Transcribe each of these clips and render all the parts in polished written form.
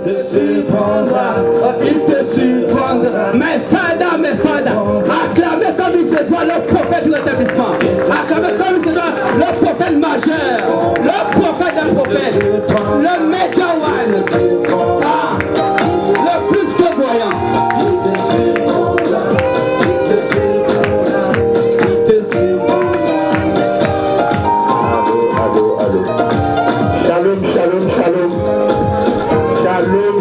il te surprendra, il te surprendra. Mes fadas, acclamez comme il se doit le prophète du rétablissement. Acclamez comme il se doit le prophète majeur, le prophète d'un prophète, le Major One, le plus que voyant. Il te surprendra, il te surprendra, il te surprendra. Allô. Shalom.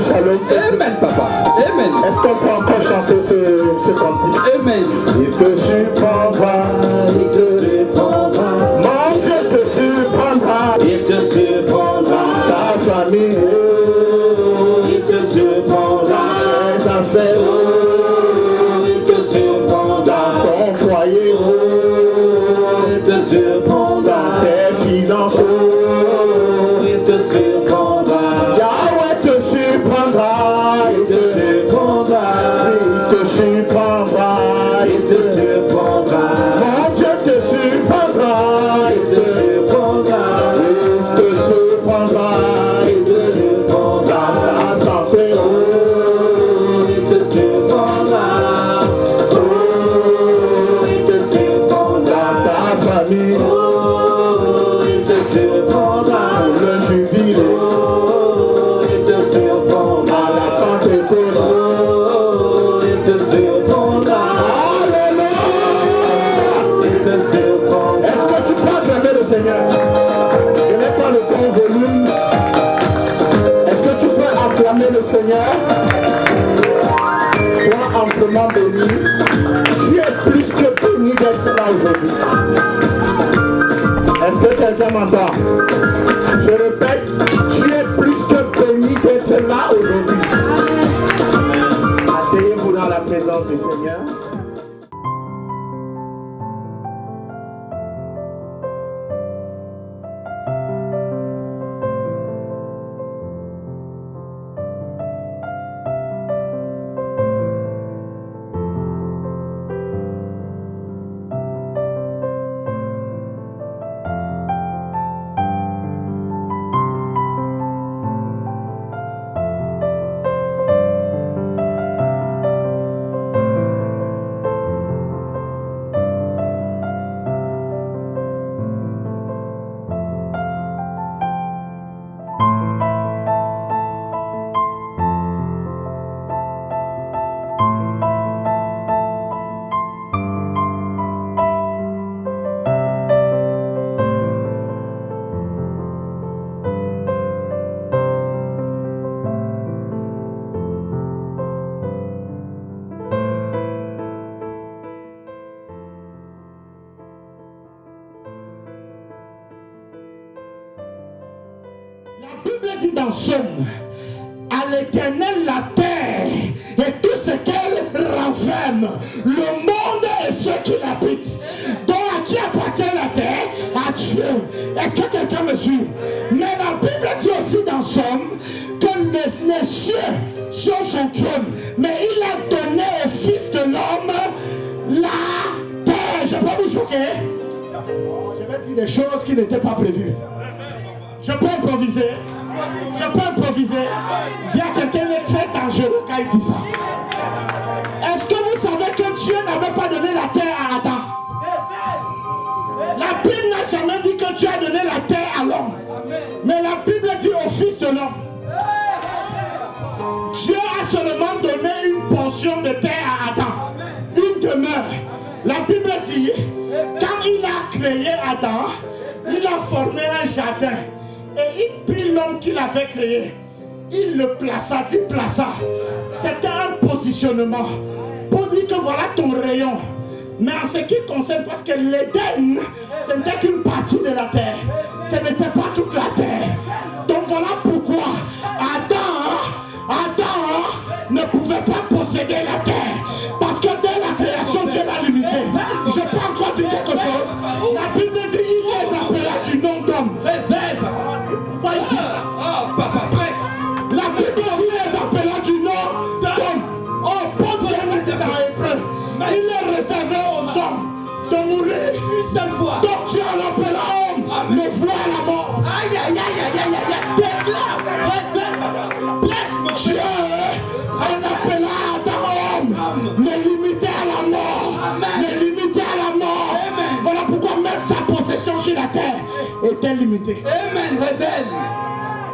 Shalom. Amen, papa. Amen. Est-ce qu'on peut encore chanter ce cantique? Amen. Il te surprendra, il te surprendra. Mon Dieu te surprendra, Il te surprendra. ta famille, Il te surprendra. tes affaires, Il te surprendra. ton foyer, Il te surprendra. tes finances. Il te surprendra. Yahweh te surprendra, Il te surprendra. il te surprendra, Il te surprendra. mon Dieu te surprendra, Il te surprendra. il te surprendra, Il te surprendra. ta santé, Il te surprendra. Il te surprendra. ta famille, Il te surprendra. le jubilé, Il te surprendra. à la Pentecôte. Il te surprendra. Alléluia! Il te surprendra. Est-ce que tu peux acclamer le Seigneur? Je n'ai pas le bon volume. Est-ce que tu peux acclamer le Seigneur? Sois amplement béni. Tu es plus que béni d'être là aujourd'hui. Est-ce que quelqu'un m'entend? Je répète, tu es plus que béni d'être là aujourd'hui. Asseyez-vous dans la présence du Seigneur. La Bible dit dans Somme, à l'Éternel la terre et tout ce qu'elle renferme, le monde et ceux qui l'habitent. Donc à qui appartient la terre? À Dieu. Est-ce que quelqu'un me suit? Mais la Bible dit aussi dans Somme que les cieux sont son trône, mais il a donné au Fils de l'homme la terre. Je peux vous choquer? Je vais dire des choses qui n'étaient pas prévues. Je peux improviser. Dis à quelqu'un, il est très dangereux quand il dit ça. Est-ce que vous savez que Dieu n'avait pas donné la terre à Adam? La Bible n'a jamais dit que Dieu a donné la terre à l'homme. Mais la Bible dit au Fils de l'homme. Dieu a seulement donné une portion de terre à Adam. Une demeure. La Bible dit, quand il a créé Adam, il a formé un jardin. Et il prit l'homme qu'il avait créé. Il le plaça, C'était un positionnement. Pour dire que voilà ton rayon. Mais en ce qui concerne, parce que l'Éden, ce n'était qu'une partie de la terre. Ce n'était pas toute la terre. Donc voilà pourquoi Adam ne pouvait pas posséder la terre. Parce que dès la création, Dieu l'a limité. Je peux encore dire quelque chose. La Bible dit, il les appela du nom d'homme. Pourquoi il dit ça? La Bible dit, il les appela du nom d'homme. Oh, Paul vient dit dans Hébreu. Il est réservé aux hommes de mourir une seule fois. Donc tu as l'appelé homme, le voie à la mort. Aïe, aïe, aïe, aïe, aïe, aïe, déclare. était limité. Amen. Rebelle.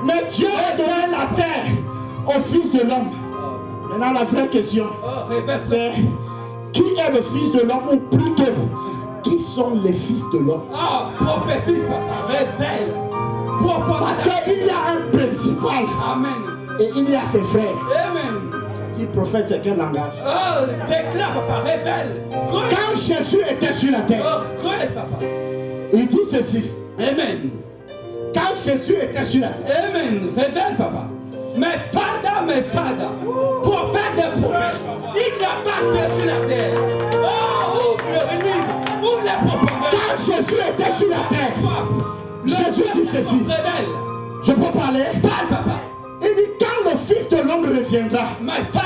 Mais Dieu a donné la terre au Fils de l'homme. Maintenant, la vraie question, c'est qui est le Fils de l'homme, ou plutôt, qui sont les fils de l'homme? Ah, prophétise, papa. Rebelle. Parce qu'il y a un principal. Amen. Et il y a ses frères. Amen. Qui prophète, c'est quel langage? Oh, déclare, papa. Rebelle. Quand Jésus était sur la terre, papa. Il dit ceci. Amen. Quand Jésus était sur la terre. Amen. Rebelle, papa. Mais Fada, prophète des prophètes, il n'a pas que sur la terre. Oh, ouvre le livre, ouvre les profondeurs. Quand Jésus était sur la terre, Jésus dit ceci. Rebelle. Je peux parler? Parle, papa. Il dit, quand le Fils de l'homme reviendra,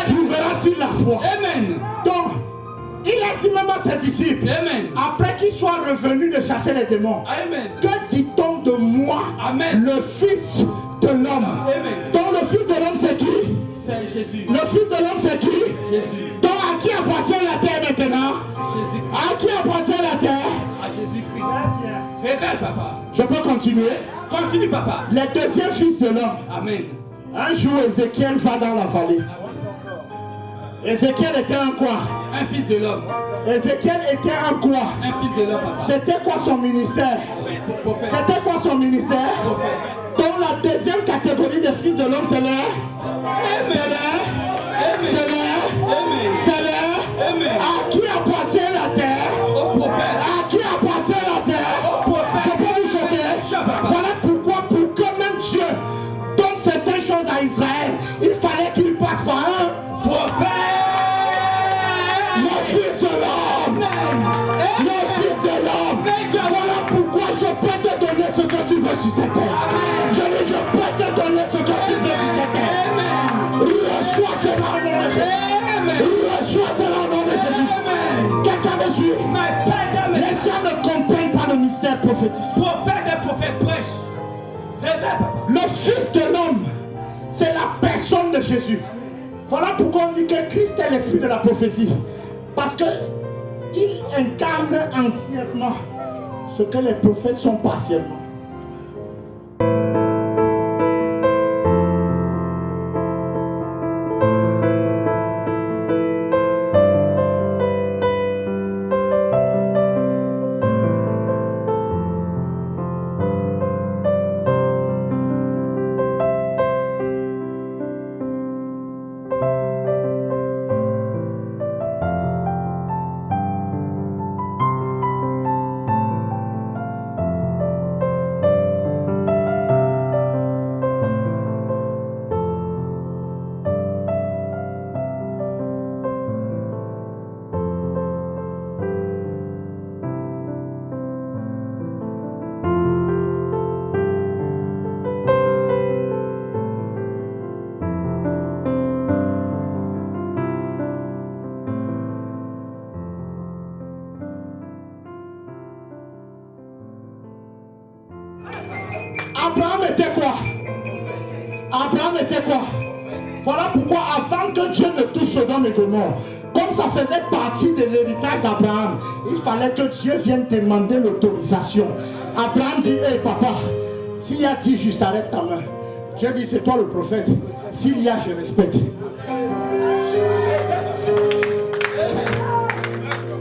trouveras-t-il la foi? Amen. Donc, il a dit même à ses disciples, Amen. Après qu'il soit revenu de chasser les démons, Amen. Que dit-on de moi, Amen. Le Fils de l'homme? Amen. Donc le Fils de l'homme c'est qui? C'est Jésus. Le Fils de l'homme c'est qui? Jésus. Donc à qui appartient la terre maintenant? Jésus. À qui appartient la terre? À Jésus-Christ. Rebelle, papa. Je peux continuer? Continue, papa. Le deuxième Fils de l'homme. Amen. Un jour Ézéchiel va dans la vallée. Ézéchiel était un quoi? Un fils de l'homme. Ézéchiel était un quoi? Un fils de l'homme, papa. C'était quoi son ministère? C'était quoi son ministère? Donc la deuxième catégorie des fils de l'homme, c'est l'air. C'est l'air. C'est l'air. C'est l'air. À qui appartient la terre? Au prophète. À qui appartient la terre? Au prophète. Je peux vous choquer? Voilà pourquoi, pour que même Dieu donne certaines choses à Israël, il fallait qu'il passe par un prophète. Le Fils de l'homme. Le Fils de l'homme. Voilà pourquoi je peux te donner ce que tu veux sur cette terre. Je dis, je peux te donner ce que tu veux sur cette terre. Reçois cela au nom de Jésus. Reçois cela au nom de Jésus. Quelqu'un me suit? Les gens ne comprennent pas le mystère prophétique. Prophète des prophètes prêche. Rebelle, papa. Le Fils de l'homme, c'est la personne de Jésus. Voilà pourquoi on dit que Christ est l'esprit de la prophétie. Parce qu'il incarne entièrement ce que les prophètes sont partiellement. Abraham était quoi? Abraham était quoi? Voilà pourquoi avant que Dieu ne touche Sodome et Gomorrhe, comme ça faisait partie de l'héritage d'Abraham, il fallait que Dieu vienne demander l'autorisation. Abraham dit, hey papa, s'il y a 10 juste arrête ta main. Dieu dit, c'est toi le prophète. S'il y a, je respecte.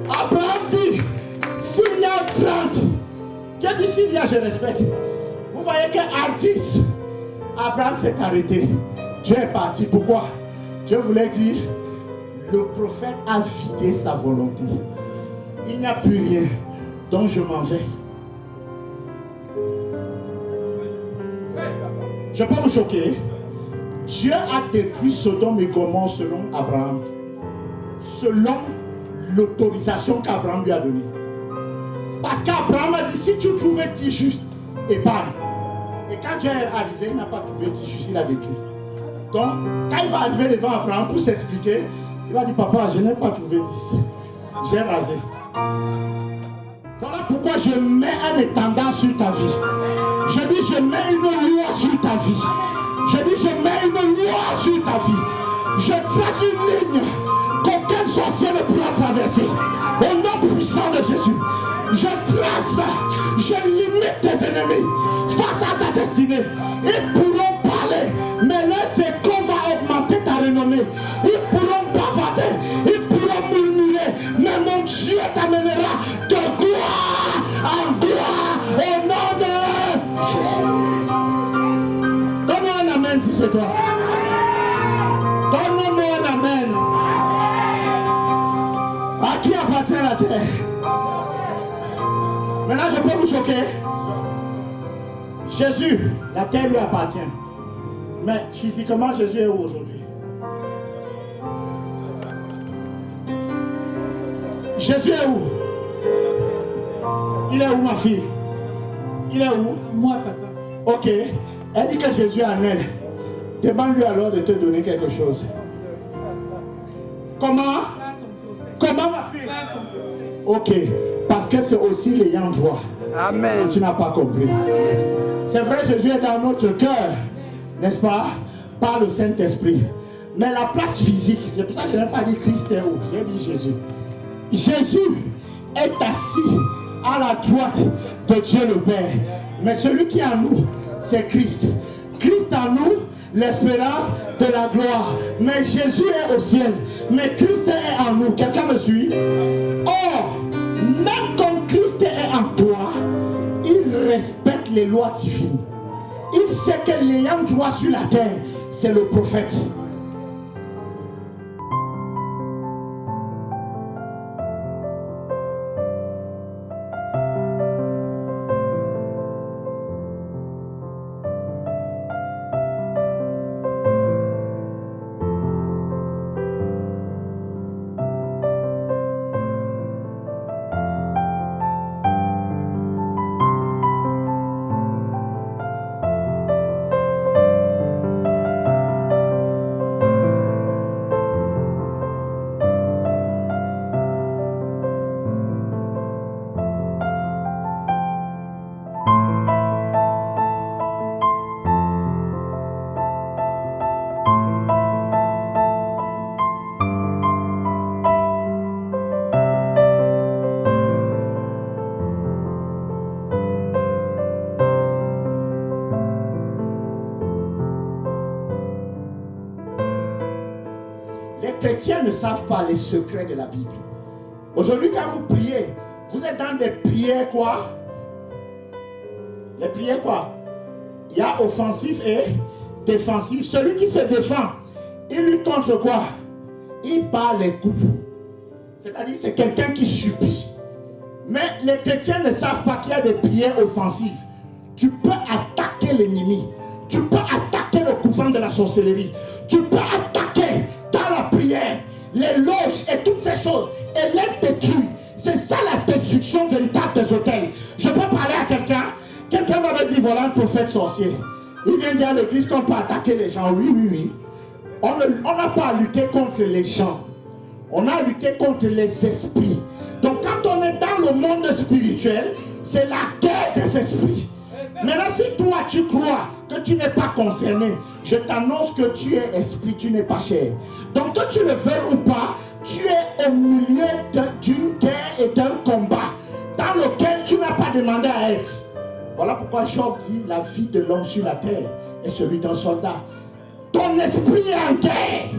Abraham dit, s'il y a 30, Dieu dit, s'il y a, je respecte. Vous voyez qu'à 10, Abraham s'est arrêté. Dieu est parti. Pourquoi? Dieu voulait dire, le prophète a vidé sa volonté. Il n'y a plus rien. Donc je m'en vais. Je peux vous choquer. Dieu a détruit Sodome et Gomorrhe selon Abraham. Selon l'autorisation qu'Abraham lui a donnée. Parce qu'Abraham a dit, si tu trouvais 10 justes, épargne. Et quand Dieu est arrivé, il n'a pas trouvé 10 justes, il a détruit. Donc, quand il va arriver devant Abraham pour s'expliquer, il va dire, papa, je n'ai pas trouvé 10. J'ai rasé. Voilà pourquoi je mets un étendard sur ta vie. Je dis, je mets une loi sur ta vie. Je dis, je mets une loi sur ta vie. Je trace une ligne qu'aucun sorcier ne pourra traverser. Au nom puissant sang de Jésus, je trace, je limite tes ennemis face à ta destinée. Ils pourront parler, mais leurs échos vont augmenter ta renommée. Ils pourront bavarder, ils pourront murmurer, mais mon Dieu t'amènera de gloire en gloire au nom de Jésus. Donne-moi un amen si c'est toi. Donne-moi un amen. À qui appartient la terre? Maintenant, je peux vous choquer. Jésus, la terre lui appartient. Mais physiquement, Jésus est où aujourd'hui? Jésus est où? Il est où, ma fille? Il est où? Moi, papa. Ok. Elle dit que Jésus est en elle. Demande-lui alors de te donner quelque chose. Comment? Pas son prophète. Comment, ma fille? Pas son prophète. Ok. Parce que c'est aussi l'ayant droit. Amen. Tu n'as pas compris. C'est vrai, Jésus est dans notre cœur, n'est-ce pas? Par le Saint-Esprit. Mais la place physique, c'est pour ça que je n'ai pas dit Christ est où, j'ai dit Jésus. Jésus est assis à la droite de Dieu le Père. Mais celui qui est en nous, c'est Christ. Christ en nous, l'espérance de la gloire. Mais Jésus est au ciel. Mais Christ est en nous. Quelqu'un me suit? Or, même quand Christ est en toi, il respecte les lois divines. Il sait que l'ayant droit sur la terre, c'est le prophète. Les chrétiens ne savent pas les secrets de la Bible. Aujourd'hui, quand vous priez, vous êtes dans des prières quoi? Les prières quoi? Il y a offensif et défensif. Celui qui se défend, il lutte contre quoi? Il bat les coups. C'est-à-dire c'est quelqu'un qui subit. Mais les chrétiens ne savent pas qu'il y a des prières offensives. Tu peux attaquer l'ennemi. Tu peux attaquer le couvent de la sorcellerie. Tu peux attaquer dans la prière les loges et toutes ces choses et les détruire. C'est ça la destruction véritable des hôtels. Je peux parler à quelqu'un. Quelqu'un va me dire voilà un prophète sorcier. Il vient dire à l'église qu'on peut attaquer les gens. Oui, oui, oui. On n'a pas à lutter contre les gens. On a à lutter contre les esprits. Donc quand on est dans le monde spirituel, c'est la guerre des esprits. Maintenant, si toi tu crois que tu n'es pas concerné, je t'annonce que tu es esprit, tu n'es pas chair. Donc que tu le veuilles ou pas, tu es au milieu d'une guerre et d'un combat dans lequel tu n'as pas demandé à être. Voilà pourquoi Job dit la vie de l'homme sur la terre est celui d'un soldat. Ton esprit est en guerre.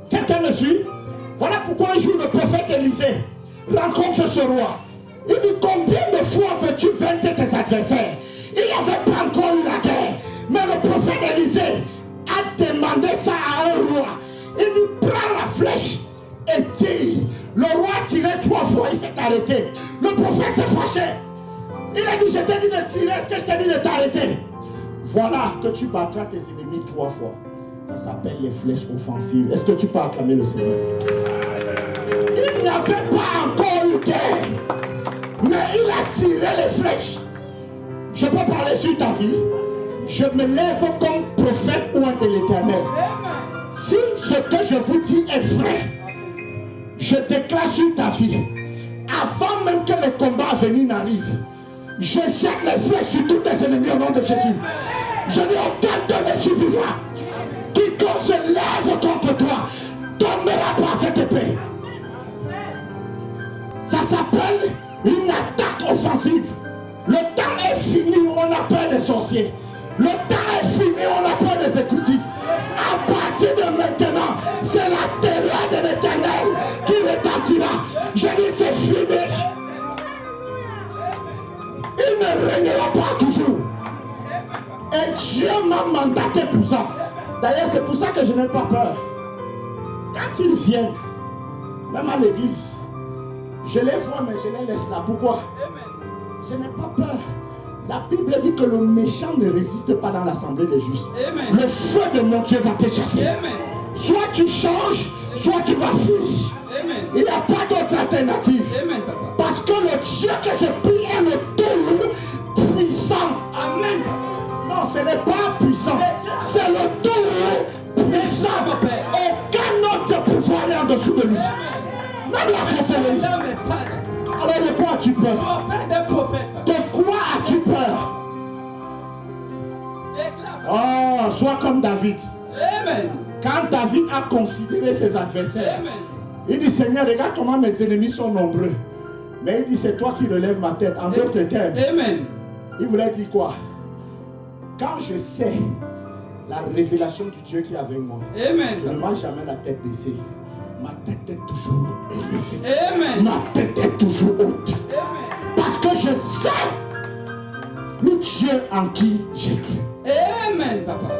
Quelqu'un me suit? Voilà pourquoi un jour le prophète Élisée rencontre ce roi. Il dit combien de fois veux-tu vaincre tes adversaires? Il n'y avait pas encore eu la guerre. Mais le prophète Élisée a demandé ça à un roi. Il dit prends la flèche et tire. Le roi a tiré 3 fois, il s'est arrêté. Le prophète s'est fâché. Il a dit je t'ai dit de tirer, est-ce que je t'ai dit de t'arrêter? Voilà que tu battras tes ennemis 3 fois. Ça s'appelle les flèches offensives. Est-ce que tu peux acclamer le Seigneur? Il n'y avait pas encore eu guerre. Mais il a tiré les flèches. Je peux parler sur ta vie. Je me lève comme prophète ou de l'Éternel. Si ce que je vous dis est vrai, je déclare sur ta vie, avant même que les combats à venir n'arrivent, je jette les flèches sur tous tes ennemis au nom de Jésus. Je dis aucun de ne survivra. Quiconque se lève contre toi tombera par cette épée. Ça s'appelle une attaque offensive. Le temps est fini où on a peur des sorciers. Le temps est fini où on a peur des écoutifs. À partir de maintenant, c'est la terreur de l'Éternel qui retentira. Je dis c'est fini. Il ne régnera pas toujours. Et Dieu m'a mandaté pour ça. D'ailleurs, c'est pour ça que je n'ai pas peur. Quand ils viennent, même à l'église, je les vois, mais je les laisse là. Pourquoi? Je n'ai pas peur. La Bible dit que le méchant ne résiste pas dans l'assemblée des justes. Amen. Le feu de mon Dieu va te chasser. Amen. Soit tu changes, soit tu vas fuir. Amen. Il n'y a pas d'autre alternative. Amen, papa. Parce que le Dieu que je prie est le tout puissant. Amen. Non, ce n'est pas puissant. C'est le tout puissant. Aucun autre pouvoir n'est en dessous de lui. Même la sorcellerie. Alors de quoi as-tu peur? De quoi as-tu peur? Oh, sois comme David. Amen. Quand David a considéré ses adversaires, Amen. il dit, Seigneur, regarde comment mes ennemis sont nombreux. Mais il dit, c'est toi qui relèves ma tête. En d'autres termes, Amen. il voulait dire quoi? Quand je sais la révélation du Dieu qui est avec moi, Amen. je ne marche jamais la tête baissée. Ma tête est toujours élevée. Amen. Ma tête est toujours haute. Amen. Parce que je sais le Dieu en qui j'ai cru. Amen, papa.